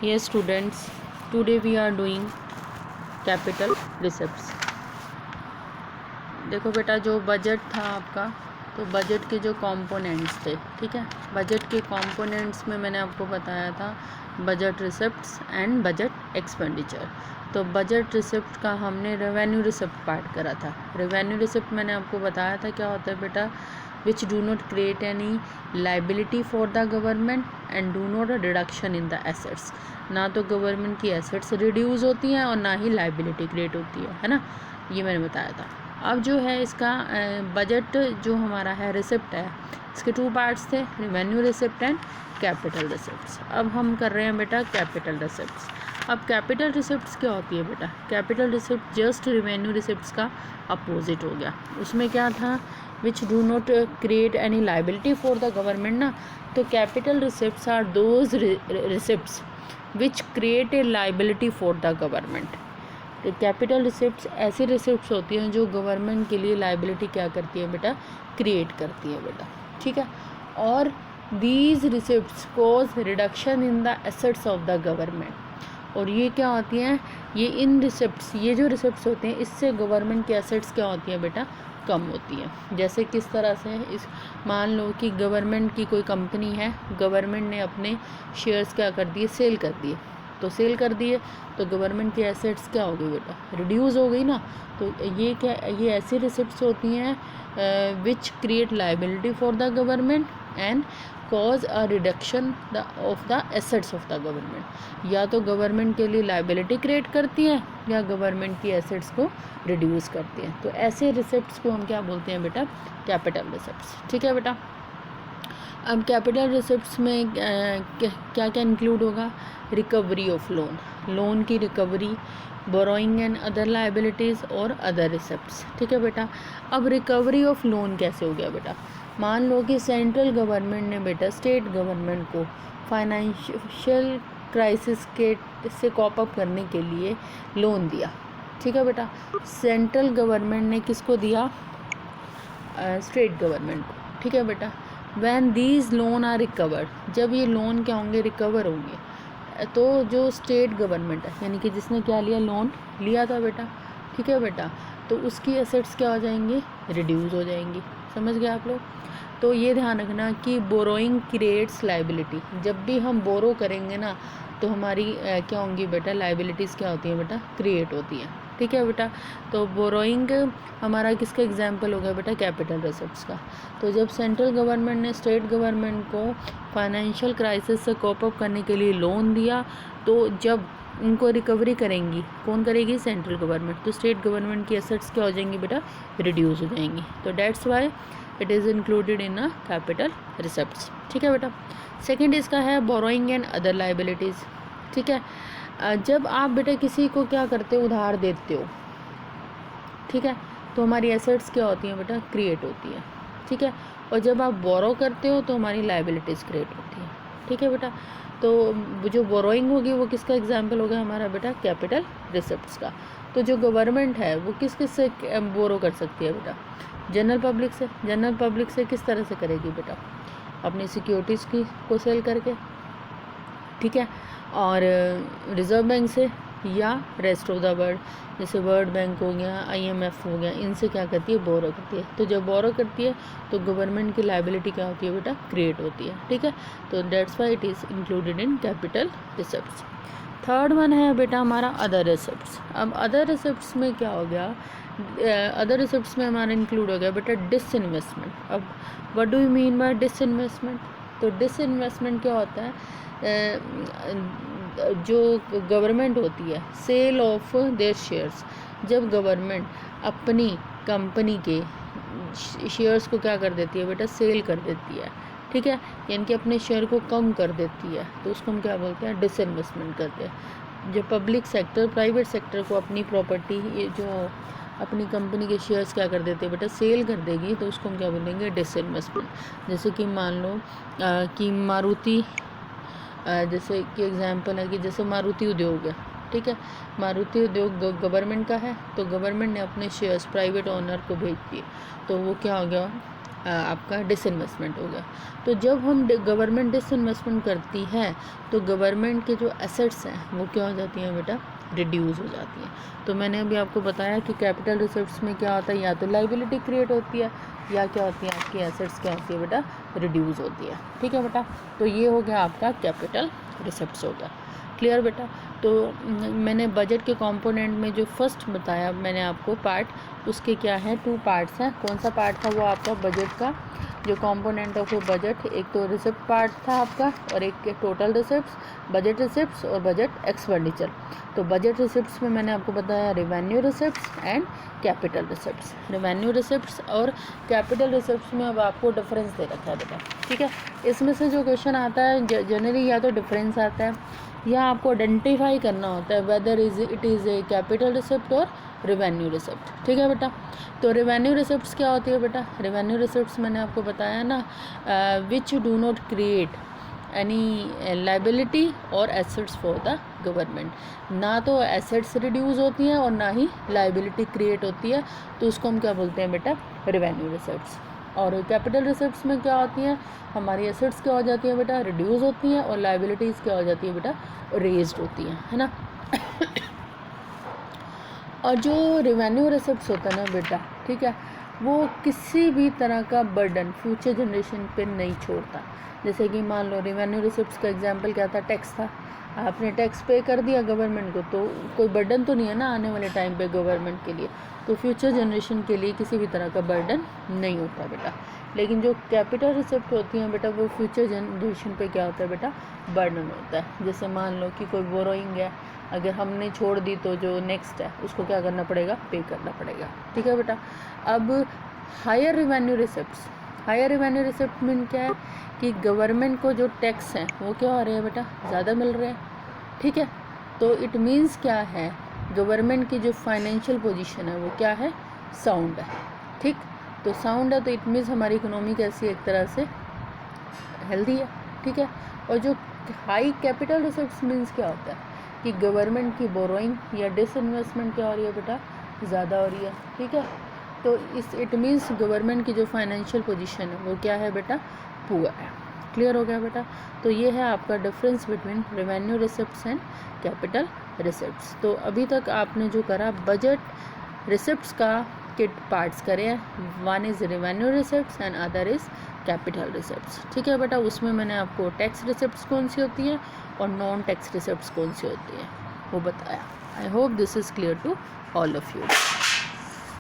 Yes students, today we are doing capital receipts. देखो बेटा, जो बजट था आपका, तो बजट के जो कंपोनेंट्स थे, ठीक है, बजट के कंपोनेंट्स में मैंने आपको बताया था budget receipts and budget expenditure. तो बजट रिसिप्ट का हमने रेवेन्यू रिसिप्ट पार्ट करा था। रेवेन्यू रिसिप्ट मैंने आपको बताया था क्या होता है बेटा, विच do not create any liability for the government and do not a deduction in the assets. ना तो गवर्नमेंट की एसेट्स रिड्यूस होती हैं और ना ही लाइबिलिटी क्रिएट होती है ना, ये मैंने बताया था। अब जो है इसका बजट जो हमारा है रिसिप्ट है, इसके टू पार्ट्स थे, revenue receipt and capital receipts. अब हम कर रहे हैं बेटा कैपिटल रिसिप्ट्स। अब कैपिटल रिसिप्ट्स क्या होती है बेटा, capital receipt just revenue receipts का अपोजिट हो गया। उसमें क्या था, which do not create any liability for the government ना, तो capital receipts are those receipts which create a liability for the government. तो कैपिटल रिसिप्ट्स ऐसी रिसिप्ट्स होती हैं जो गवर्नमेंट के लिए लाइबिलिटी क्या करती है बेटा, क्रिएट करती है बेटा, ठीक है। और these receipts cause reduction in the assets of the government. और ये क्या होती हैं, ये इन रिसिप्ट्स, ये जो रिसिप्ट्स होते हैं इससे गवर्नमेंट की एसेट्स क्या होती हैं बेटा, कम होती है। जैसे किस तरह से, इस मान लो कि गवर्नमेंट की कोई कंपनी है, गवर्नमेंट ने अपने शेयर्स क्या कर दिए, सेल कर दिए, तो सेल कर दिए तो गवर्नमेंट की एसेट्स क्या हो गई बेटा, रिड्यूस हो गई ना। तो ये क्या, ये ऐसी रिसिप्ट्स होती हैं which create liability for the government and cause a reduction of the assets of the government. या तो गवर्नमेंट के लिए लाइबिलिटी क्रिएट करती है या गवर्नमेंट की एसेट्स को रिड्यूस करती है। तो ऐसे रिसिप्ट्स को हम क्या बोलते हैं बेटा, कैपिटल रिसिप्ट्स, ठीक है बेटा। अब कैपिटल रिसिप्ट्स में क्या क्या इंक्लूड होगा, रिकवरी ऑफ लोन, लोन की recovery, borrowing and other liabilities और अदर रिसिप्ट्स, ठीक है बेटा। अब रिकवरी ऑफ लोन कैसे हो गया बेटा, मान लो कि सेंट्रल गवर्नमेंट ने बेटा स्टेट गवर्नमेंट को फाइनेंशियल क्राइसिस के से कॉप अप करने के लिए लोन दिया, ठीक है बेटा। सेंट्रल गवर्नमेंट ने किसको दिया, स्टेट गवर्नमेंट को, ठीक है बेटा। When these loan are recovered, जब ये लोन क्या होंगे, रिकवर होंगे, तो जो स्टेट गवर्नमेंट है यानी कि जिसने क्या लिया, लोन लिया था बेटा, ठीक है बेटा, तो उसकी एसेट्स क्या हो जाएंगी, रिड्यूस हो जाएंगी। समझ गए आप लोग। तो ये ध्यान रखना कि बोरोइंग क्रिएट्स लाइबिलिटी, जब भी हम बोरो करेंगे ना तो हमारी क्या होंगी बेटा, लाइबिलिटीज़ क्या होती हैं बेटा, क्रिएट होती हैं, ठीक है बेटा। तो बोरोइंग हमारा किसका एग्जाम्पल हो गया बेटा, कैपिटल रिसिप्ट्स का। तो जब सेंट्रल गवर्नमेंट ने स्टेट गवर्नमेंट को फाइनेंशियल क्राइसिस से कोप अप करने के लिए लोन दिया, तो जब उनको रिकवरी करेंगी, कौन करेगी, सेंट्रल गवर्नमेंट, तो स्टेट गवर्नमेंट की एसेट्स क्या हो जाएंगी बेटा, रिड्यूस हो जाएंगी। तो that's why it is included in a capital receipts, ठीक है बेटा। सेकेंड इसका है बोरोइंग एंड अदर लाइबिलिटीज़, ठीक है। जब आप बेटा किसी को क्या करते हो, उधार देते हो, ठीक है, तो हमारी एसेट्स क्या होती हैं बेटा, क्रिएट होती है, ठीक है। और जब आप बोरो करते हो तो हमारी लाइबिलिटीज़ क्रिएट होती है, ठीक है बेटा। तो जो बोरोइंग होगी वो किसका एग्जाम्पल होगा हमारा बेटा, कैपिटल रिसिप्ट्स का। तो जो गवर्नमेंट है वो किस किस से बोरो कर सकती है बेटा, जनरल पब्लिक से। जनरल पब्लिक से किस तरह से करेगी बेटा, अपनी सिक्योरिटीज़ की को सेल करके, ठीक है, और रिज़र्व बैंक से या रेस्ट ऑफ द वर्ल्ड, जैसे वर्ल्ड बैंक हो गया, IMF हो गया, इनसे क्या करती है, बोरो करती है। तो जब बोरो करती है तो गवर्नमेंट की लाइबिलिटी क्या होती है बेटा, क्रिएट होती है, ठीक है। तो that's why it is included in capital receipts. Third one है बेटा हमारा अदर रिसिप्ट्स। अब अदर रिसिप्ट्स में क्या हो गया, अदर रिसिप्ट्स में हमारा इंक्लूड हो गया बेटा डिसइन्वेस्टमेंट। अब what do you mean by disinvestment, तो डिसइन्वेस्टमेंट क्या होता है, जो गवर्नमेंट होती है, सेल ऑफ देयर शेयर्स, जब गवर्नमेंट अपनी कंपनी के शेयर्स को क्या कर देती है बेटा, सेल कर देती है, ठीक है, यानी कि अपने शेयर को कम कर देती है, तो उसको हम क्या बोलते हैं, डिसइन्वेस्टमेंट करते हैं। जो पब्लिक सेक्टर, प्राइवेट सेक्टर को अपनी प्रॉपर्टी, ये जो अपनी कंपनी के शेयर्स क्या कर देते हैं बेटा, सेल कर देगी, तो उसको हम क्या बोलेंगे, डिसइन्वेस्टमेंट। जैसे कि मान लो कि मारुति, जैसे कि एग्जांपल है कि जैसे मारुति उद्योग है, ठीक है, मारुति उद्योग गवर्नमेंट का है, तो गवर्नमेंट ने अपने शेयर्स प्राइवेट ओनर को भेज दिए, तो वो क्या हो गया, आपका डिसइन्वेस्टमेंट हो गया। तो जब हम गवर्नमेंट डिसइन्वेस्टमेंट करती है तो गवर्नमेंट के जो एसेट्स हैं वो क्या हो जाती हैं बेटा, रिड्यूस हो जाती हैं। तो मैंने अभी आपको बताया कि कैपिटल रिसिप्ट्स में क्या होता है, या तो लाइबिलिटी क्रिएट होती है या क्या होती है आपकी एसेट्स क्या होती है बेटा, रिड्यूस होती है। ठीक है बेटा, तो ये हो गया आपका कैपिटल रिसिप्ट्स हो गया। क्लियर बेटा। तो मैंने बजट के कंपोनेंट में जो फर्स्ट बताया मैंने आपको पार्ट, उसके क्या है 2 पार्ट्स हैं। कौन सा पार्ट था वो आपका बजट का जो कंपोनेंट ऑफ बजट, एक तो रिसिप्ट पार्ट था आपका और एक टोटल रिसिप्ट्स, बजट रिसिप्ट्स और बजट एक्सपेंडिचर। तो बजट रिसिप्ट्स में मैंने आपको बताया revenue receipts and capital receipts. Revenue receipts और कैपिटल रिसिप्ट्स में अब आपको डिफरेंस दे रखा है बेटा। ठीक है, इसमें से जो क्वेश्चन आता है जनरली या तो डिफरेंस आता है या आपको आइडेंटिफाई करना होता है whether it is a capital receipt और रेवेन्यू रिसिप्ट। ठीक है बेटा, तो रेवेन्यू रिसिप्ट्स क्या होती है बेटा, रेवेन्यू रिसिप्ट्स मैंने आपको बताया ना, विच do not create any liability और एसेट्स फॉर द गवर्नमेंट। ना तो एसेट्स रिड्यूस होती हैं और ना ही लाइबिलिटी क्रिएट होती है, तो उसको हम क्या बोलते हैं बेटा, रेवेन्यू रिसिप्ट्स। और कैपिटल रिसिप्ट्स में क्या होती हैं, हमारी एसेट्स क्या हो जाती है बेटा, रिड्यूस होती हैं और लाइबिलिटीज़ क्या हो जाती है बेटा, रेज्ड होती हैं, है ना। और जो रेवेन्यू रिसिप्ट्स होता है ना बेटा, ठीक है, वो किसी भी तरह का बर्डन फ्यूचर जनरेशन पे नहीं छोड़ता। जैसे कि मान लो रेवेन्यू रिसिप्ट्स का एग्जांपल क्या था, टैक्स था, आपने टैक्स पे कर दिया गवर्नमेंट को, तो कोई बर्डन तो नहीं है ना आने वाले टाइम पे गवर्नमेंट के लिए, तो फ्यूचर जनरेशन के लिए किसी भी तरह का बर्डन नहीं होता बेटा। लेकिन जो कैपिटल रिसिप्ट होती हैं बेटा, वो फ्यूचर जनरेशन पे क्या होता है बेटा, बर्डन होता है। जैसे मान लो कि कोई बोरोइंग है, अगर हमने छोड़ दी तो जो नेक्स्ट है उसको क्या करना पड़ेगा, पे करना पड़ेगा। ठीक है बेटा। अब higher revenue receipts, higher revenue receipt mean क्या है कि गवर्नमेंट को जो टैक्स हैं वो क्या हो रहे हैं बेटा, ज़्यादा मिल रहे हैं। ठीक है, तो इट मीन्स क्या है, गवर्नमेंट की जो फाइनेंशियल पोजीशन है वो क्या है, साउंड है। ठीक, तो साउंड है तो इट मीन्स हमारी इकोनॉमी कैसी एक तरह से हेल्दी है। ठीक है, और जो हाई कैपिटल रिसिप्ट्स मीन्स क्या होता है कि गवर्नमेंट की बोरोइंग या डिसइन्वेस्टमेंट क्या हो रही है बेटा, ज़्यादा हो रही है। ठीक है, तो इस इट मीन्स गवर्नमेंट की जो फाइनेंशियल पोजीशन है वो क्या है बेटा, पुअर है। क्लियर हो गया बेटा। तो ये है आपका difference between revenue receipts and capital receipts. तो अभी तक आपने जो करा बजट रिसिप्ट्स का किट पार्ट्स करे हैं, one is revenue receipts and other is capital receipts. ठीक है बेटा, उसमें मैंने आपको टैक्स रिसिप्ट्स कौन सी होती हैं और नॉन टैक्स रिसिप्ट्स कौन सी होती हैं वो बताया। I hope this is clear to all of you.